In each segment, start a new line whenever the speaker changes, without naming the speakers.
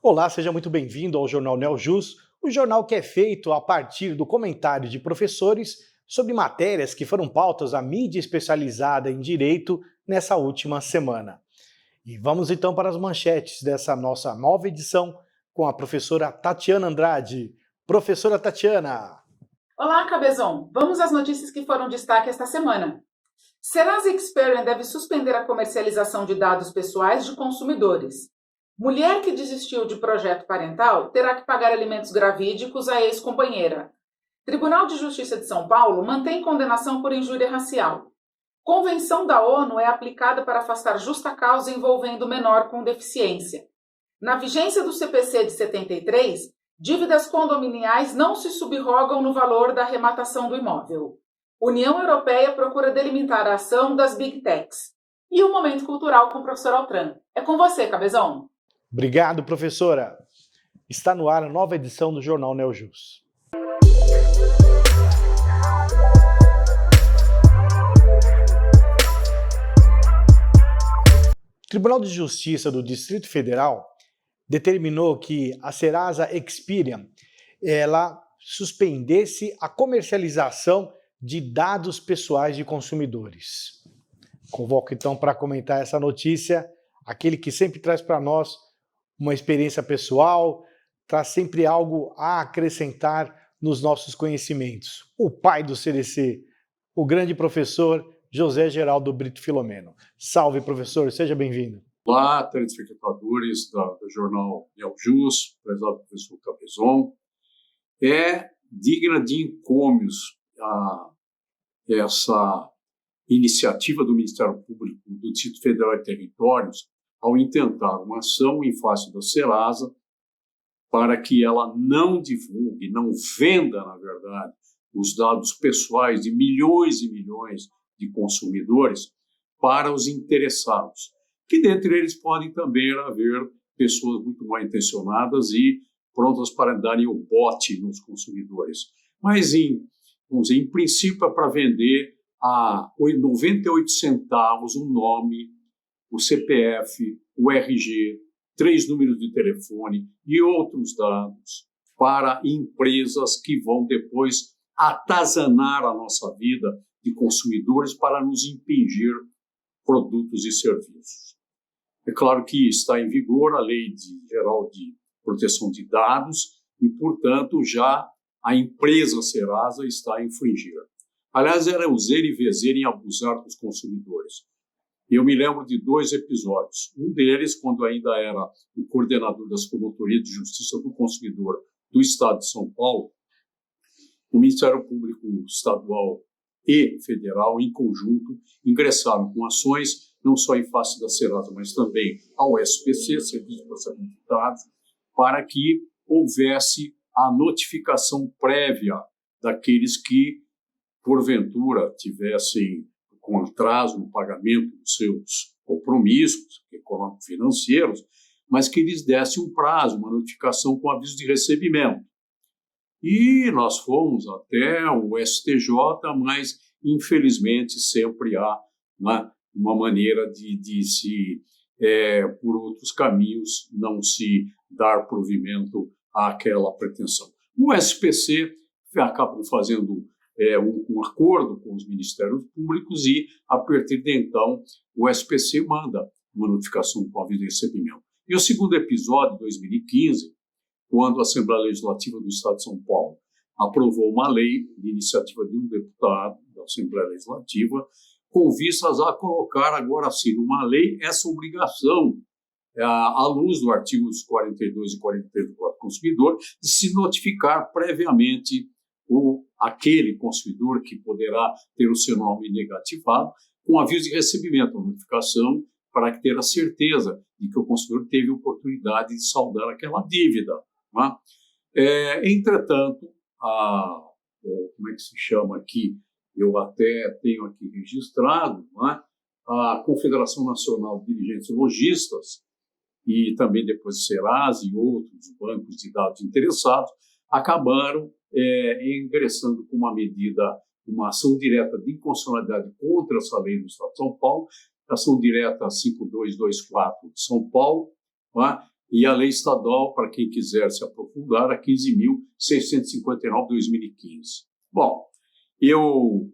Olá, seja muito bem-vindo ao Jornal Neojus, o jornal que é feito a partir do comentário de professores sobre matérias que foram pautas à mídia especializada em direito nessa última semana. E vamos então para as manchetes dessa nossa nova edição com a professora Tatiana Andrade. Professora Tatiana.
Olá, Cabezon. Vamos às notícias que foram destaque esta semana. Serasa Experian deve suspender a comercialização de dados pessoais de consumidores. Mulher que desistiu de projeto parental terá que pagar alimentos gravídicos à ex-companheira. Tribunal de Justiça de São Paulo mantém condenação por injúria racial. Convenção da ONU é aplicada para afastar justa causa envolvendo menor com deficiência. Na vigência do CPC de 73, dívidas condominiais não se subrogam no valor da arrematação do imóvel. União Europeia procura delimitar a ação das Big Techs. E o Momento Cultural com o professor Altran. É com você, Cabezon.
Obrigado, professora. Está no ar a nova edição do Jornal Neojus. O Tribunal de Justiça do Distrito Federal determinou que a Serasa Experian ela suspendesse a comercialização de dados pessoais de consumidores. Convoco então para comentar essa notícia aquele que sempre traz para nós uma experiência pessoal, traz sempre algo a acrescentar nos nossos conhecimentos. O pai do CDC, o grande professor José Geraldo Brito Filomeno. Salve, professor, seja bem-vindo.
Olá, telespectadores do Jornal Neojus, prezado professor Cabezon. É digna de encômios essa iniciativa do Ministério Público do Distrito Federal e Territórios ao intentar uma ação em face da Serasa para que ela não divulgue, não venda, na verdade, os dados pessoais de milhões e milhões de consumidores para os interessados, que dentre eles podem também haver pessoas muito mal intencionadas e prontas para darem o bote nos consumidores. Mas, em princípio, é para vender a 98 centavos o nome, o CPF, o RG, 3 números de telefone e outros dados para empresas que vão depois atazanar a nossa vida de consumidores para nos impingir produtos e serviços. É claro que está em vigor a Lei Geral de Proteção de Dados e, portanto, já a empresa Serasa está a infringir. Aliás, era user e vezer em abusar dos consumidores. Eu me lembro de 2 episódios. Um deles, quando ainda era o coordenador das Promotorias de Justiça do Consumidor do Estado de São Paulo, o Ministério Público Estadual e Federal, em conjunto, ingressaram com ações, não só em face da Serasa, mas também ao SPC, Serviço de Processamento de Dados, para que houvesse a notificação prévia daqueles que, porventura, tivessem com atraso no pagamento dos seus compromissos econômico-financeiros, mas que lhes desse um prazo, uma notificação com aviso de recebimento. E nós fomos até o STJ, mas, infelizmente, sempre há uma maneira de se, por outros caminhos, não se dar provimento àquela pretensão. O SPC acabou fazendo um acordo com os Ministérios Públicos e, a partir de então, o SPC manda uma notificação com aviso de recebimento. E o segundo episódio, 2015, quando a Assembleia Legislativa do Estado de São Paulo aprovou uma lei de iniciativa de um deputado da Assembleia Legislativa com vistas a colocar agora sim numa lei essa obrigação, à luz do artigos 42 e 43 do Código do Consumidor, de se notificar previamente aquele consumidor que poderá ter o seu nome negativado com aviso de recebimento, a notificação, para ter a certeza de que o consumidor teve oportunidade de saldar aquela dívida. Entretanto, como é que se chama aqui? Eu até tenho aqui registrado, a Confederação Nacional de Dirigentes Lojistas e também depois Serasa e outros bancos de dados interessados acabaram ingressando com uma medida, uma ação direta de inconstitucionalidade contra essa lei do Estado de São Paulo, ação direta 5224 de São Paulo, e a lei estadual, para quem quiser se aprofundar, a 15.659 de 2015. Bom, eu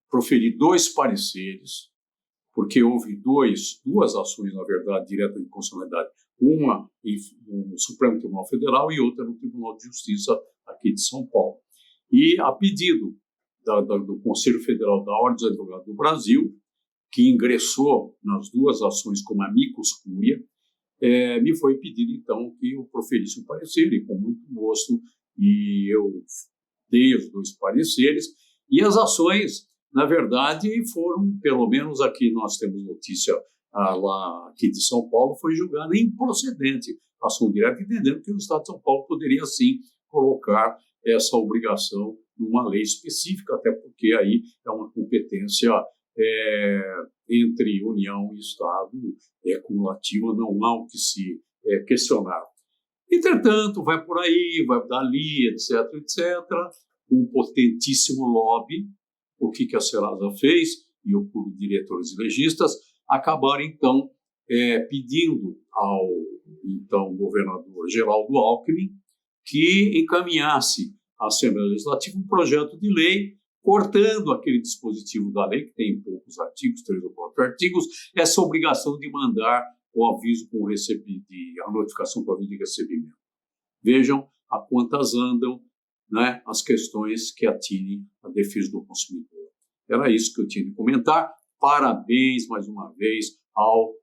proferi 2 pareceres, porque houve duas ações, na verdade, direta de constitucionalidade, uma no Supremo Tribunal Federal e outra no Tribunal de Justiça aqui de São Paulo. E a pedido do Conselho Federal da Ordem dos Advogados do Brasil, que ingressou nas 2 ações como amicus curiae, me foi pedido, então, que eu proferisse um parecer, e com muito gosto, e eu dei os 2 pareceres, e as ações, na verdade, foram, pelo menos aqui nós temos notícia lá aqui de São Paulo, foi julgada improcedente a ação direta, entendendo que o Estado de São Paulo poderia, sim, colocar essa obrigação numa lei específica, até porque aí é uma competência entre União e Estado cumulativa, não há o que se questionar. Entretanto, vai por aí, vai dali, etc., etc., um potentíssimo lobby. O que a Serasa fez, e o clube de diretores e legistas, acabaram, então, pedindo ao, então, governador Geraldo Alckmin que encaminhasse à Assembleia Legislativa um projeto de lei, cortando aquele dispositivo da lei, que tem poucos artigos, 3 ou 4 artigos, essa obrigação de mandar o aviso com a notificação com aviso de recebimento. Vejam a quantas andam, né, as questões que atinem a defesa do consumidor. Era isso que eu tinha de comentar. Parabéns, mais uma vez, ao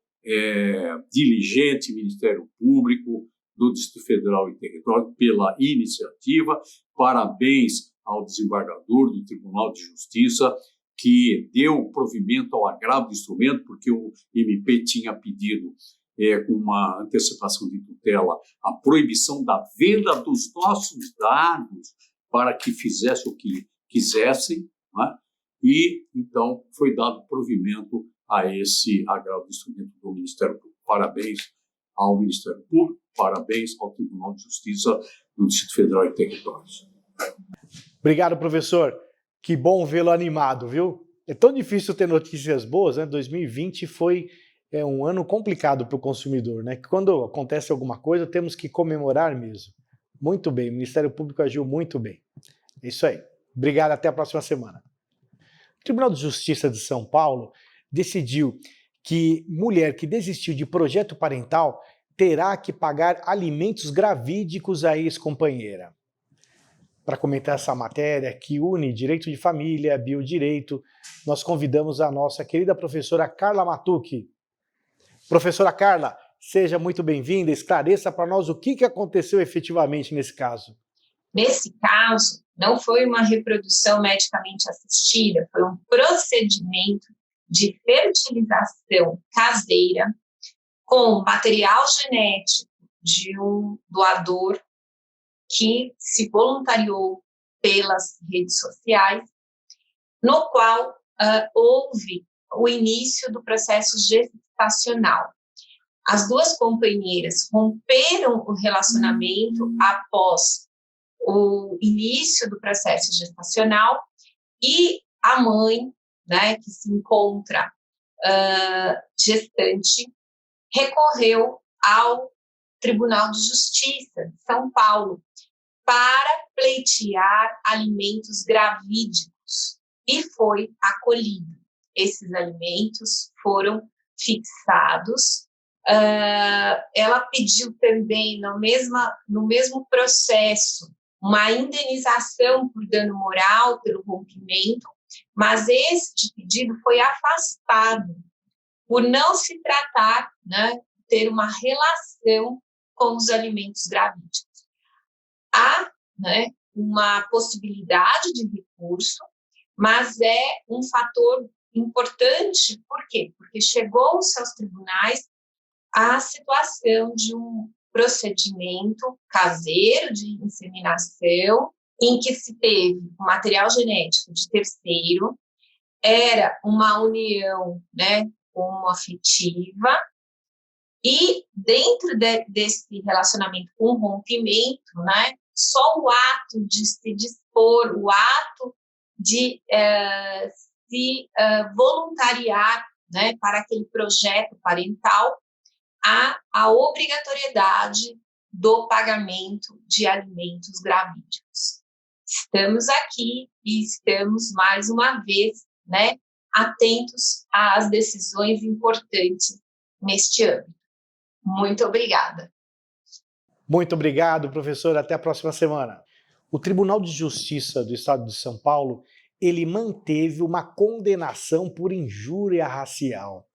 diligente Ministério Público do Distrito Federal e Território pela iniciativa. Parabéns ao desembargador do Tribunal de Justiça, que deu provimento ao agravo do instrumento, porque o MP tinha pedido com uma antecipação de tutela a proibição da venda dos nossos dados para que fizesse o que quisessem, né? E, então, foi dado provimento a esse agravo do instrumento do Ministério Público. Parabéns ao Ministério Público, parabéns ao Tribunal de Justiça do Distrito Federal e Territórios.
Obrigado, professor. Que bom vê-lo animado, viu? É tão difícil ter notícias boas, né? 2020 foi um ano complicado para o consumidor, né? Quando acontece alguma coisa, temos que comemorar mesmo. Muito bem, o Ministério Público agiu muito bem. É isso aí. Obrigado, até a próxima semana. O Tribunal de Justiça de São Paulo decidiu que mulher que desistiu de projeto parental terá que pagar alimentos gravídicos à ex-companheira. Para comentar essa matéria que une direito de família, biodireito, nós convidamos a nossa querida professora Carla Matucci. Professora Carla, seja muito bem-vinda, esclareça para nós o que aconteceu efetivamente nesse caso.
Nesse caso, não foi uma reprodução medicamente assistida, foi um procedimento de fertilização caseira com material genético de um doador que se voluntariou pelas redes sociais, no qual houve o início do processo gestacional. As 2 companheiras romperam o relacionamento após o início do processo gestacional e a mãe, né, que se encontra gestante, recorreu ao Tribunal de Justiça de São Paulo para pleitear alimentos gravídicos e foi acolhido. Esses alimentos foram fixados. Ela pediu também, no mesmo processo, uma indenização por dano moral pelo rompimento, mas este pedido foi afastado por não se tratar, né, ter uma relação com os alimentos gravídicos. Há, né, uma possibilidade de recurso, mas é um fator importante. Por quê? Porque chegou-se aos tribunais a situação de um procedimento caseiro de inseminação em que se teve um material genético de terceiro, era uma união, né, homoafetiva, e dentro desse relacionamento com rompimento, né, só o ato de se dispor, o ato de se voluntariar, né, para aquele projeto parental a obrigatoriedade do pagamento de alimentos gravídicos. Estamos aqui e estamos, mais uma vez, né, atentos às decisões importantes neste âmbito. Muito obrigada.
Muito obrigado, professor. Até a próxima semana. O Tribunal de Justiça do Estado de São Paulo, ele manteve uma condenação por injúria racial.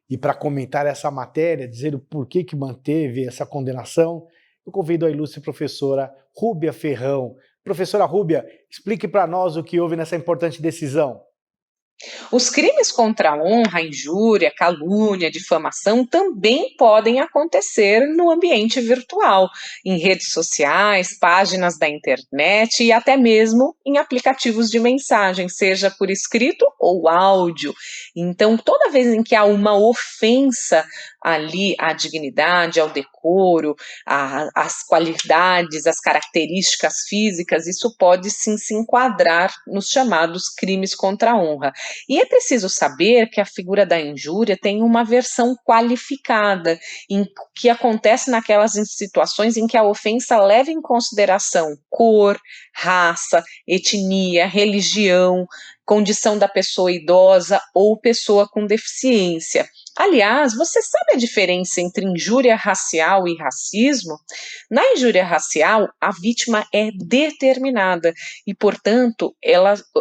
E para comentar essa matéria, dizer o porquê que manteve essa condenação, eu convido a ilustre professora Rúbia Ferrão. Professora Rúbia, explique para nós o que houve nessa importante decisão.
Os crimes contra a honra, injúria, calúnia, difamação também podem acontecer no ambiente virtual, em redes sociais, páginas da internet e até mesmo em aplicativos de mensagem, seja por escrito ou áudio. Então, toda vez em que há uma ofensa ali à dignidade, ao decoro, às qualidades, às características físicas, isso pode sim se enquadrar nos chamados crimes contra a honra. E é preciso saber que a figura da injúria tem uma versão qualificada, que acontece naquelas situações em que a ofensa leva em consideração cor, raça, etnia, religião, condição da pessoa idosa ou pessoa com deficiência. Aliás, você sabe a diferença entre injúria racial e racismo? Na injúria racial, a vítima é determinada e, portanto,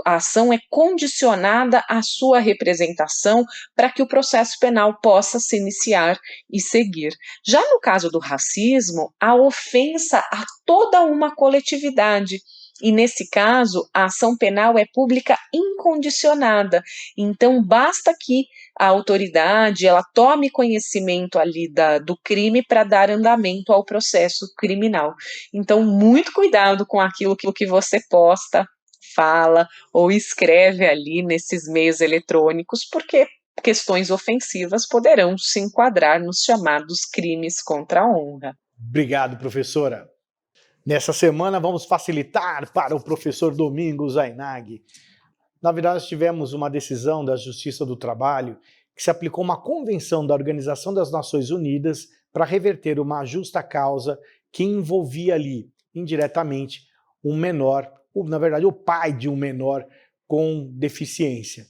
a ação é condicionada à sua representação para que o processo penal possa se iniciar e seguir. Já no caso do racismo, a ofensa a toda uma coletividade. E, nesse caso, a ação penal é pública incondicionada. Então, basta que a autoridade ela tome conhecimento ali do crime para dar andamento ao processo criminal. Então, muito cuidado com aquilo que você posta, fala ou escreve ali nesses meios eletrônicos, porque questões ofensivas poderão se enquadrar nos chamados crimes contra a honra.
Obrigado, professora. Nessa semana vamos facilitar para o professor Domingos Zainag. Na verdade, nós tivemos uma decisão da Justiça do Trabalho que se aplicou uma convenção da Organização das Nações Unidas para reverter uma justa causa que envolvia ali, indiretamente, um menor, na verdade, o pai de um menor com deficiência.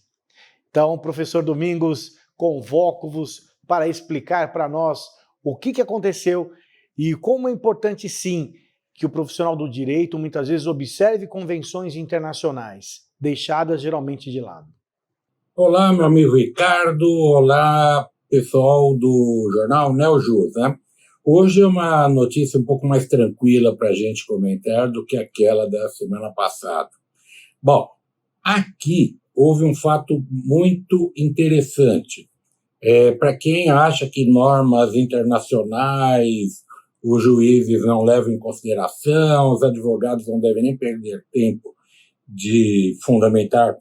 Então, professor Domingos, convoco-vos para explicar para nós o que aconteceu e como é importante, sim, que o profissional do direito muitas vezes observe convenções internacionais, deixadas geralmente de lado.
Olá, meu amigo Ricardo, olá, pessoal do jornal Neojus, né? Hoje é uma notícia um pouco mais tranquila para a gente comentar do que aquela da semana passada. Bom, aqui houve um fato muito interessante. Para quem acha que normas internacionais os juízes não levam em consideração, os advogados não devem nem perder tempo de fundamentar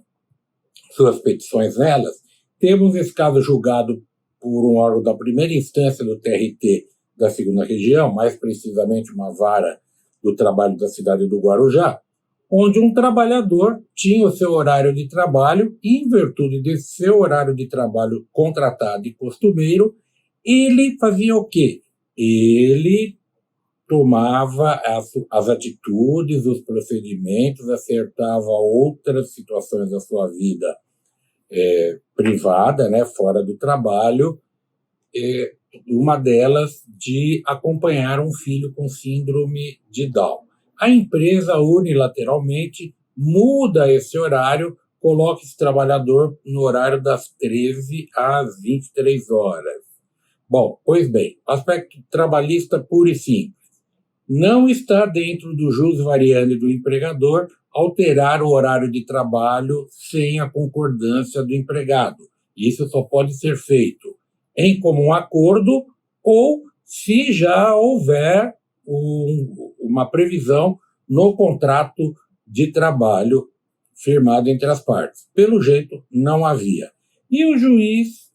suas petições nelas, temos esse caso julgado por um órgão da primeira instância do TRT da segunda região, mais precisamente uma vara do trabalho da cidade do Guarujá, onde um trabalhador tinha o seu horário de trabalho e, em virtude desse seu horário de trabalho contratado e costumeiro, ele fazia o quê? Ele tomava as atitudes, os procedimentos, acertava outras situações da sua vida privada, né, fora do trabalho, uma delas de acompanhar um filho com síndrome de Down. A empresa unilateralmente muda esse horário, coloca esse trabalhador no horário das 13 às 23 horas. Bom, pois bem, aspecto trabalhista puro e simples. Não está dentro do jus variandi do empregador alterar o horário de trabalho sem a concordância do empregado. Isso só pode ser feito em comum acordo ou se já houver uma previsão no contrato de trabalho firmado entre as partes. Pelo jeito, não havia. E o juiz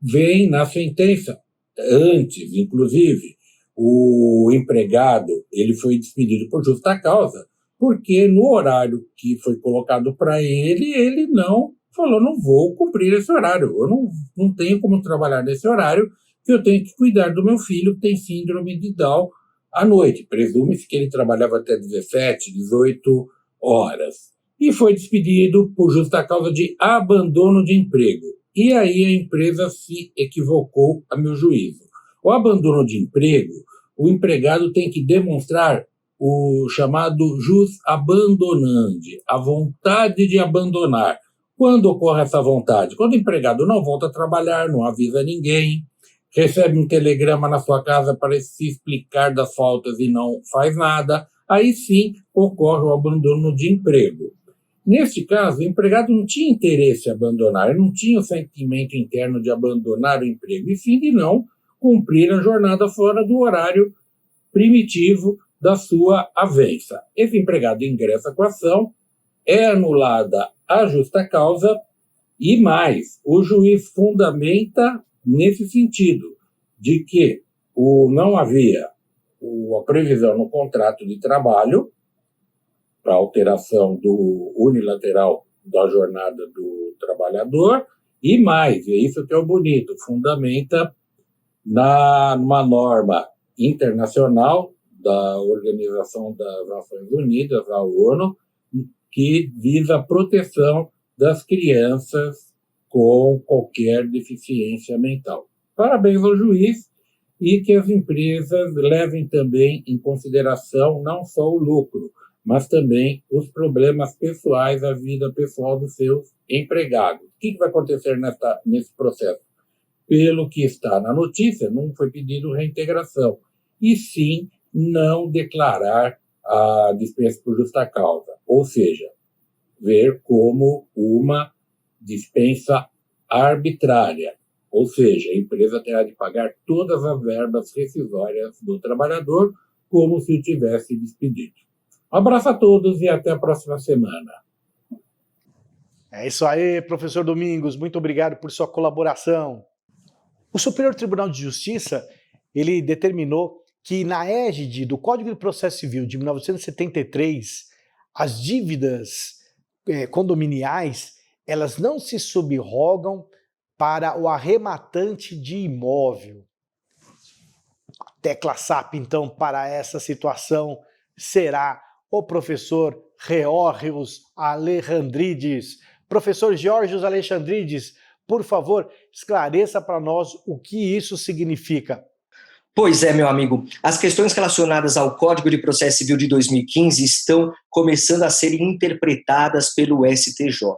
vem na sentença, antes, inclusive, o empregado ele foi despedido por justa causa, porque no horário que foi colocado para ele não falou, não vou cumprir esse horário, eu não tenho como trabalhar nesse horário, que eu tenho que cuidar do meu filho que tem síndrome de Down à noite. Presume-se que ele trabalhava até 17, 18 horas. E foi despedido por justa causa de abandono de emprego. E aí a empresa se equivocou, a meu juízo. O abandono de emprego, o empregado tem que demonstrar o chamado jus abandonandi, a vontade de abandonar. Quando ocorre essa vontade? Quando o empregado não volta a trabalhar, não avisa ninguém, recebe um telegrama na sua casa para se explicar das faltas e não faz nada, aí sim ocorre o abandono de emprego. Neste caso, o empregado não tinha interesse em abandonar, ele não tinha o sentimento interno de abandonar o emprego, e sim de não cumprir a jornada fora do horário primitivo da sua avença. Esse empregado ingressa com a ação, é anulada a justa causa e mais, o juiz fundamenta nesse sentido, de que não havia a previsão no contrato de trabalho para alteração unilateral da jornada do trabalhador, e mais, é isso que é o bonito, fundamenta numa norma internacional da Organização das Nações Unidas, a ONU, que visa a proteção das crianças com qualquer deficiência mental. Parabéns ao juiz, e que as empresas levem também em consideração não só o lucro, mas também os problemas pessoais, a vida pessoal dos seus empregados. O que vai acontecer nesse processo? Pelo que está na notícia, não foi pedido reintegração, e sim não declarar a dispensa por justa causa, ou seja, ver como uma dispensa arbitrária, ou seja, a empresa terá de pagar todas as verbas rescisórias do trabalhador como se o tivesse despedido. Um abraço a todos e até a próxima semana.
É isso aí, professor Domingos, muito obrigado por sua colaboração. O Superior Tribunal de Justiça, ele determinou que na égide do Código de Processo Civil de 1973, as dívidas condominiais, elas não se subrogam para o arrematante de imóvel. A tecla SAP, então, para essa situação será o professor Geórgios Alexandrides. Professor Geórgios Alexandrides, por favor, esclareça para nós o que isso significa.
Pois é, meu amigo, as questões relacionadas ao Código de Processo Civil de 2015 estão começando a ser interpretadas pelo STJ.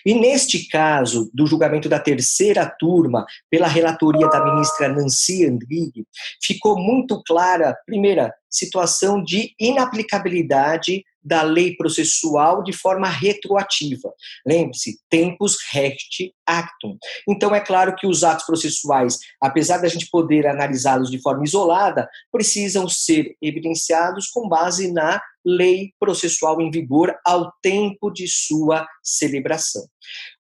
E neste caso, do julgamento da terceira turma, pela relatoria da ministra Nancy Andrighi, ficou muito clara, primeira, situação de inaplicabilidade da lei processual de forma retroativa. Lembre-se, tempus recti actum. Então, é claro que os atos processuais, apesar da gente poder analisá-los de forma isolada, precisam ser evidenciados com base na lei processual em vigor ao tempo de sua celebração.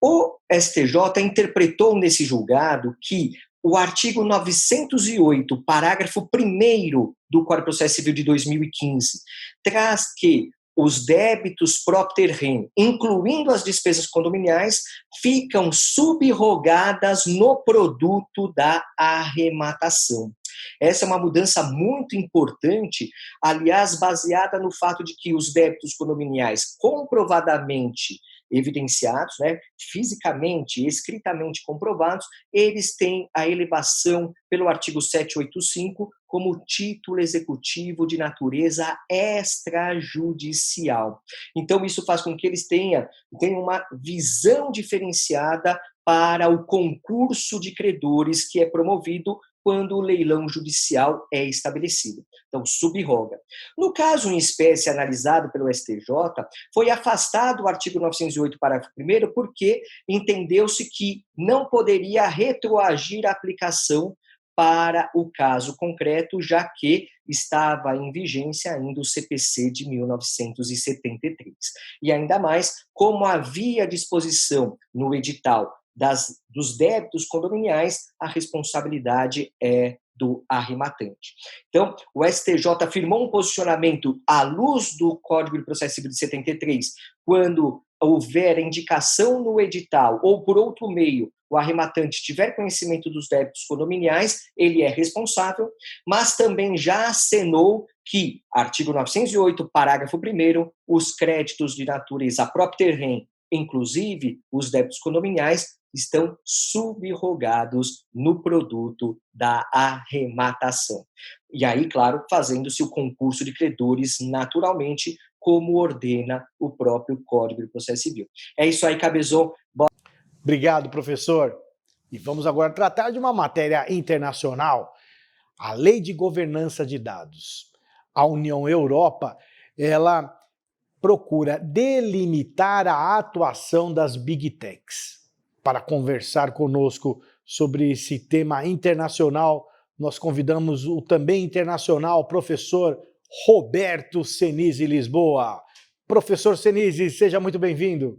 O STJ interpretou nesse julgado que o artigo 908, parágrafo 1º do Código de Processo Civil de 2015, traz que os débitos propter rem, incluindo as despesas condominiais, ficam subrogadas no produto da arrematação. Essa é uma mudança muito importante, aliás, baseada no fato de que os débitos condominiais comprovadamente evidenciados, fisicamente, escritamente comprovados, eles têm a elevação pelo artigo 785 como título executivo de natureza extrajudicial. Então, isso faz com que eles tenham uma visão diferenciada para o concurso de credores que é promovido quando o leilão judicial é estabelecido. Então, subroga. No caso em espécie analisado pelo STJ, foi afastado o artigo 908, parágrafo 1º, porque entendeu-se que não poderia retroagir a aplicação para o caso concreto, já que estava em vigência ainda o CPC de 1973. E ainda mais, como havia disposição no edital dos débitos condominiais, a responsabilidade é do arrematante. Então, o STJ afirmou um posicionamento à luz do Código de Processo Civil de 73, quando houver indicação no edital ou por outro meio o arrematante tiver conhecimento dos débitos condominiais, ele é responsável, mas também já acenou que, artigo 908, parágrafo 1º, os créditos de natureza propter-rem, inclusive os débitos condominiais, estão subrogados no produto da arrematação. E aí, claro, fazendo-se o concurso de credores naturalmente, como ordena o próprio Código de Processo Civil. É isso aí, Cabezon.
Obrigado, professor. E vamos agora tratar de uma matéria internacional, a Lei de Governança de Dados. A União Europeia, ela procura delimitar a atuação das Big Techs. Para conversar conosco sobre esse tema internacional, nós convidamos o também internacional professor Roberto Senise Lisboa. Professor Senise, seja muito bem-vindo.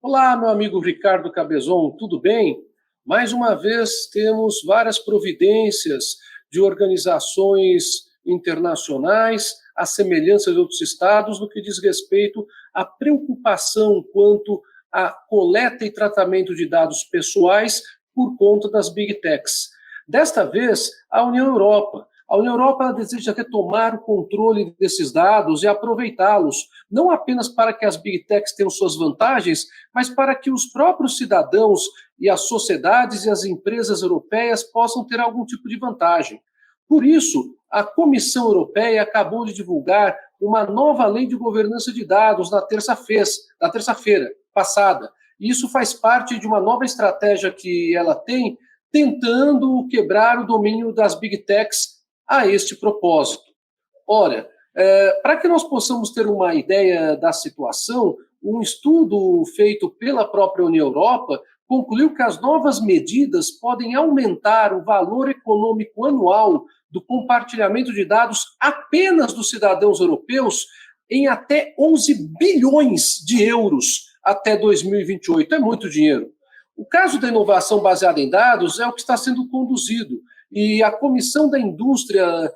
Olá, meu amigo Ricardo Cabezon, tudo bem? Mais uma vez temos várias providências de organizações internacionais, à semelhança de outros estados, no que diz respeito à preocupação quanto à coleta e tratamento de dados pessoais por conta das Big Techs. Desta vez, a União Europeia. A União Europeia deseja retomar o controle desses dados e aproveitá-los, não apenas para que as Big Techs tenham suas vantagens, mas para que os próprios cidadãos e as sociedades e as empresas europeias possam ter algum tipo de vantagem. Por isso, a Comissão Europeia acabou de divulgar uma nova lei de governança de dados na terça-feira passada. Isso faz parte de uma nova estratégia que ela tem, tentando quebrar o domínio das Big Techs a este propósito. Ora, para que nós possamos ter uma ideia da situação, um estudo feito pela própria União Europeia concluiu que as novas medidas podem aumentar o valor econômico anual do compartilhamento de dados apenas dos cidadãos europeus em até 11 bilhões de euros até 2028. É muito dinheiro. O caso da inovação baseada em dados é o que está sendo conduzido. E a Comissão da Indústria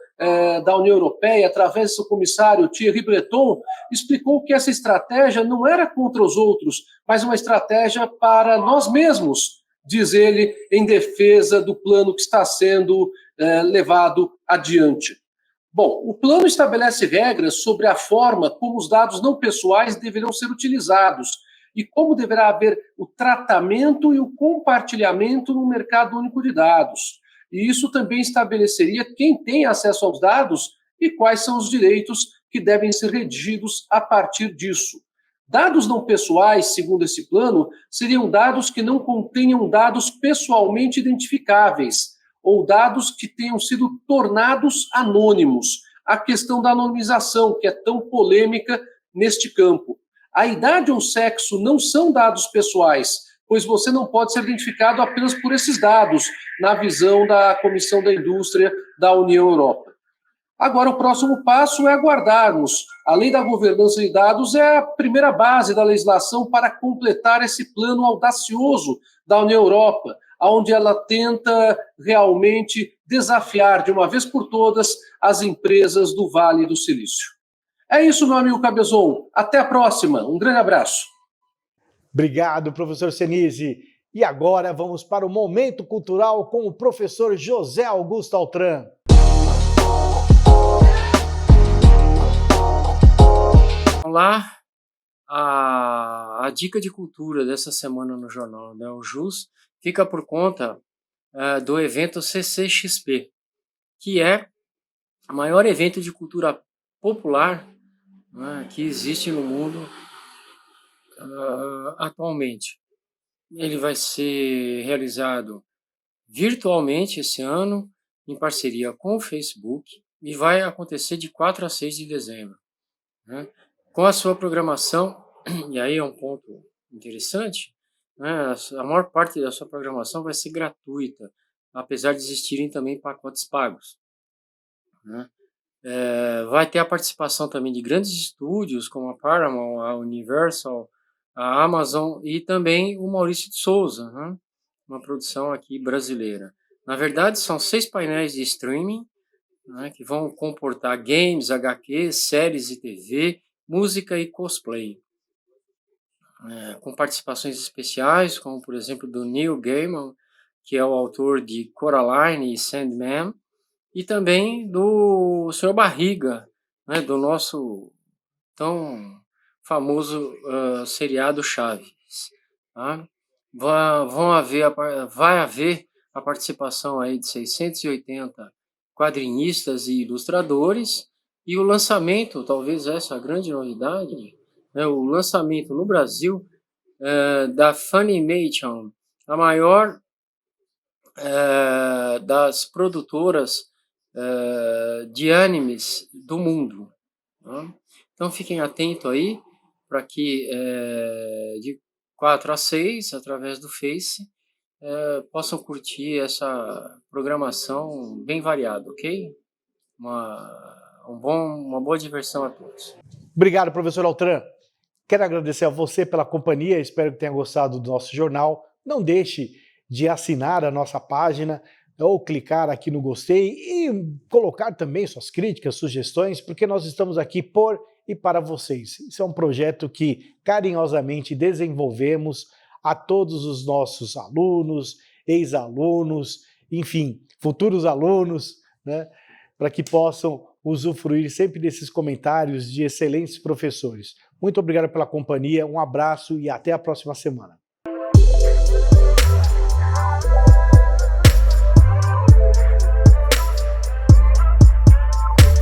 da União Europeia, através do seu comissário Thierry Breton, explicou que essa estratégia não era contra os outros, mas uma estratégia para nós mesmos, diz ele, em defesa do plano que está sendo levado adiante. Bom, o plano estabelece regras sobre a forma como os dados não pessoais deverão ser utilizados e como deverá haver o tratamento e o compartilhamento no mercado único de dados. E isso também estabeleceria quem tem acesso aos dados e quais são os direitos que devem ser redigidos a partir disso. Dados não pessoais, segundo esse plano, seriam dados que não contenham dados pessoalmente identificáveis ou dados que tenham sido tornados anônimos. A questão da anonimização, que é tão polêmica neste campo. A idade ou sexo não são dados pessoais, pois você não pode ser identificado apenas por esses dados, na visão da Comissão da Indústria da União Europeia. Agora, o próximo passo é aguardarmos. A Lei da Governança de Dados é a primeira base da legislação para completar esse plano audacioso da União Europeia, onde ela tenta realmente desafiar, de uma vez por todas, as empresas do Vale do Silício. É isso, meu amigo Cabezon. Até a próxima. Um grande abraço.
Obrigado, professor Senise. E agora vamos para o Momento Cultural com o professor José Augusto Altran.
Olá, a dica de cultura dessa semana no Jornal Neo Jus fica por conta do evento CCXP, que é o maior evento de cultura popular que existe no mundo atualmente. Ele vai ser realizado virtualmente esse ano, em parceria com o Facebook, e vai acontecer de 4 a 6 de dezembro. Né? Com a sua programação, e aí é um ponto interessante, né? A maior parte da sua programação vai ser gratuita, apesar de existirem também pacotes pagos. Né? Vai ter a participação também de grandes estúdios, como a Paramount, a Universal, a Amazon e também o Maurício de Souza, né? Uma produção aqui brasileira. Na verdade, são 6 painéis de streaming, né, que vão comportar games, HQs, séries e TV, música e cosplay. com participações especiais, como por exemplo do Neil Gaiman, que é o autor de Coraline e Sandman, e também do Sr. Barriga, né, do nosso tão famoso seriado Chaves. Tá? Vai haver a participação aí de 680 quadrinistas e ilustradores, e o lançamento, talvez essa é a grande novidade, né, o lançamento no Brasil da Funimation, a maior das produtoras de animes do mundo. Tá? Então fiquem atentos aí para que de 4 a 6, através do Face, possam curtir essa programação bem variada, ok? Uma boa diversão a todos.
Obrigado, professor Altran. Quero agradecer a você pela companhia, espero que tenha gostado do nosso jornal. Não deixe de assinar a nossa página ou clicar aqui no gostei e colocar também suas críticas, sugestões, porque nós estamos aqui por e para vocês. Isso é um projeto que carinhosamente desenvolvemos a todos os nossos alunos, ex-alunos, enfim, futuros alunos, né, para que possam usufruir sempre desses comentários de excelentes professores. Muito obrigado pela companhia, um abraço e até a próxima semana.